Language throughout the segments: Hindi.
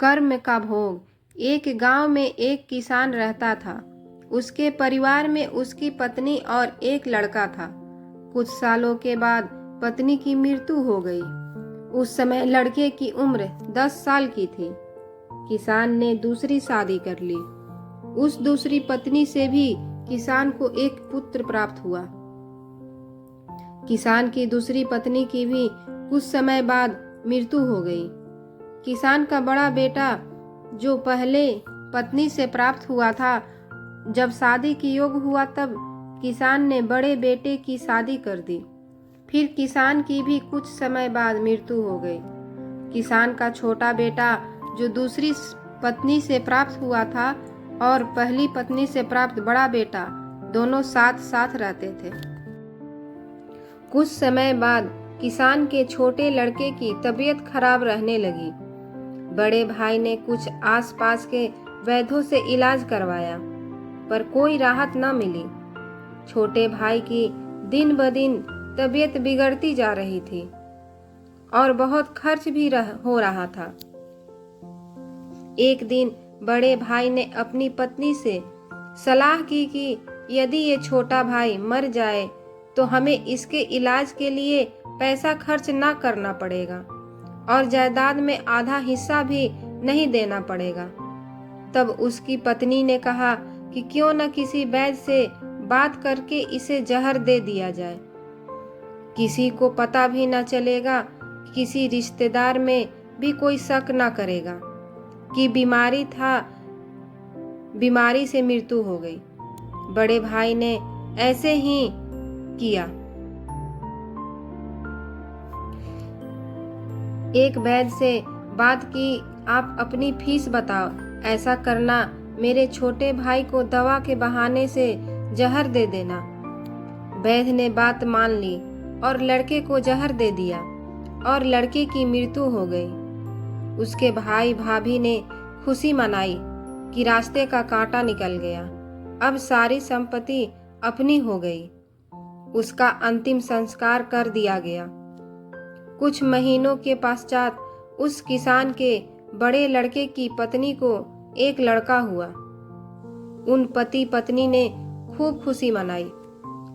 कर्म का भोग। एक गांव में एक किसान रहता था। उसके परिवार में उसकी पत्नी और एक लड़का था। कुछ सालों के बाद पत्नी की मृत्यु हो गई। उस समय लड़के की उम्र 10 साल की थी। किसान ने दूसरी शादी कर ली। उस दूसरी पत्नी से भी किसान को एक पुत्र प्राप्त हुआ। किसान की दूसरी पत्नी की भी कुछ समय बाद मृत्यु हो गई। किसान का बड़ा बेटा जो पहले पत्नी से प्राप्त हुआ था, जब शादी की योग हुआ तब किसान ने बड़े बेटे की शादी कर दी। फिर किसान की भी कुछ समय बाद मृत्यु हो गई। किसान का छोटा बेटा जो दूसरी पत्नी से प्राप्त हुआ था और पहली पत्नी से प्राप्त बड़ा बेटा दोनों साथ साथ रहते थे। कुछ समय बाद किसान के छोटे लड़के की तबीयत खराब रहने लगी। बड़े भाई ने कुछ आसपास के वैद्यों से इलाज करवाया, पर कोई राहत न मिली। छोटे भाई की दिन ब दिन तबीयत बिगड़ती जा रही थी और बहुत खर्च भी हो रहा था। एक दिन बड़े भाई ने अपनी पत्नी से सलाह की कि यदि ये छोटा भाई मर जाए तो हमें इसके इलाज के लिए पैसा खर्च ना करना पड़ेगा और जायदाद में आधा हिस्सा भी नहीं देना पड़ेगा। तब उसकी पत्नी ने कहा कि क्यों न किसी वैद्य से बात करके इसे जहर दे दिया जाए। किसी को पता भी न चलेगा, किसी रिश्तेदार में भी कोई शक न करेगा कि बीमारी से मृत्यु हो गई। बड़े भाई ने ऐसे ही किया। एक वैद्य से बात की, आप अपनी फीस बताओ, ऐसा करना मेरे छोटे भाई को दवा के बहाने से जहर दे देना। वैद्य ने बात मान ली और लड़के को जहर दे दिया और लड़के की मृत्यु हो गई। उसके भाई भाभी ने खुशी मनाई कि रास्ते का कांटा निकल गया, अब सारी संपत्ति अपनी हो गई। उसका अंतिम संस्कार कर दिया गया। कुछ महीनों के पश्चात उस किसान के बड़े लड़के की पत्नी को एक लड़का हुआ। उन पति पत्नी ने खूब खुशी मनाई।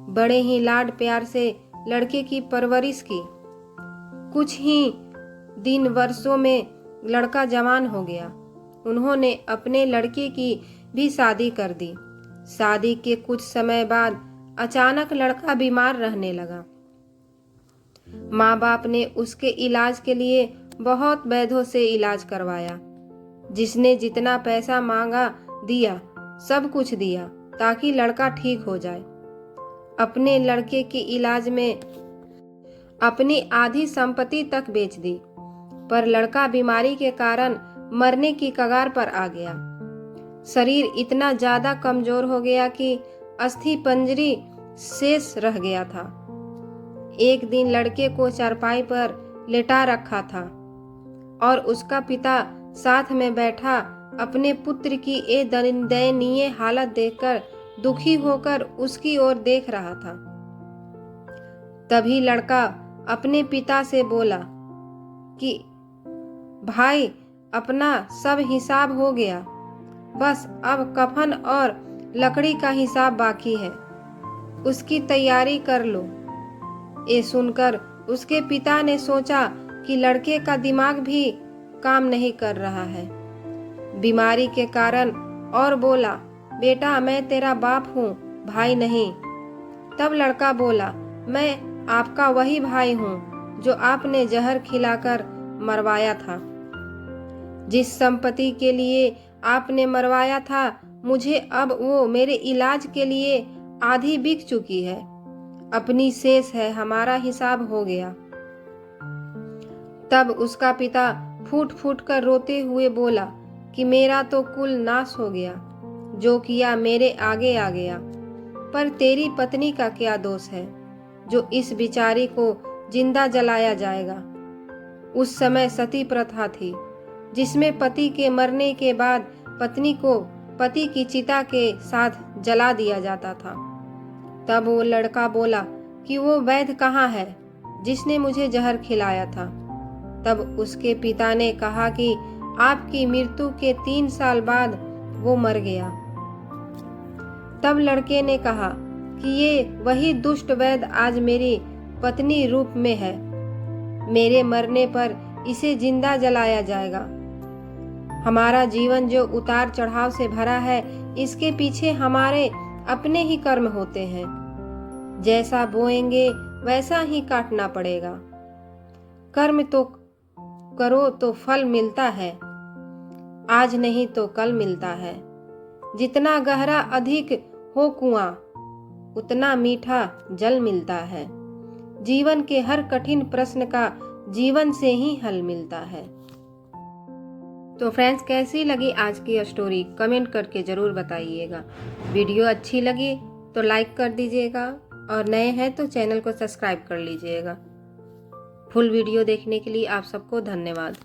बड़े ही लाड प्यार से लड़के की परवरिश की। कुछ ही दिन वर्षों में लड़का जवान हो गया। उन्होंने अपने लड़के की भी शादी कर दी। शादी के कुछ समय बाद अचानक लड़का बीमार रहने लगा। माँ बाप ने उसके इलाज के लिए बहुत वैद्यों से इलाज करवाया। जिसने जितना पैसा मांगा दिया, सब कुछ दिया ताकि लड़का ठीक हो जाए। अपने लड़के के इलाज में अपनी आधी संपत्ति तक बेच दी, पर लड़का बीमारी के कारण मरने की कगार पर आ गया। शरीर इतना ज्यादा कमजोर हो गया कि अस्थि पंजरी शेष रह गया था। एक दिन लड़के को चारपाई पर लेटा रखा था और उसका पिता साथ में बैठा अपने पुत्र की ये दयनीय हालत देखकर दुखी होकर उसकी ओर देख रहा था। तभी लड़का अपने पिता से बोला कि भाई, अपना सब हिसाब हो गया, बस अब कफन और लकड़ी का हिसाब बाकी है, उसकी तैयारी कर लो। ये सुनकर उसके पिता ने सोचा कि लड़के का दिमाग भी काम नहीं कर रहा है बीमारी के कारण, और बोला, बेटा मैं तेरा बाप हूँ, भाई नहीं। तब लड़का बोला, मैं आपका वही भाई हूँ जो आपने जहर खिलाकर मरवाया था। जिस संपत्ति के लिए आपने मरवाया था, मुझे अब वो मेरे इलाज के लिए आधी बिक चुकी है, अपनी शेष है, हमारा हिसाब हो गया। तब उसका पिता फूट फूट कर रोते हुए बोला कि मेरा तो कुल नाश हो गया, जो किया मेरे आगे आ गया, पर तेरी पत्नी का क्या दोष है जो इस बिचारी को जिंदा जलाया जाएगा। उस समय सती प्रथा थी, जिसमें पति के मरने के बाद पत्नी को पति की चिता के साथ जला दिया जाता था। तब वो लड़का बोला कि वो वैद्य कहाँ है जिसने मुझे जहर खिलाया था। तब उसके पिता ने कहा कि आपकी मृत्यु के 3 साल बाद वो मर गया। तब लड़के ने कहा कि ये वही दुष्ट वैद्य आज मेरी पत्नी रूप में है। मेरे मरने पर इसे जिंदा जलाया जाएगा। हमारा जीवन जो उतार चढ़ाव से भरा है, इसके पीछे हमारे अपने ही कर्म होते हैं। जैसा बोएंगे वैसा ही काटना पड़ेगा। कर्म तो करो तो फल मिलता है, आज नहीं तो कल मिलता है। जितना गहरा अधिक हो कुआं, उतना मीठा जल मिलता है। जीवन के हर कठिन प्रश्न का जीवन से ही हल मिलता है। तो फ्रेंड्स, कैसी लगी आज की स्टोरी कमेंट करके ज़रूर बताइएगा। वीडियो अच्छी लगी तो लाइक कर दीजिएगा और नए हैं तो चैनल को सब्सक्राइब कर लीजिएगा। फुल वीडियो देखने के लिए आप सबको धन्यवाद।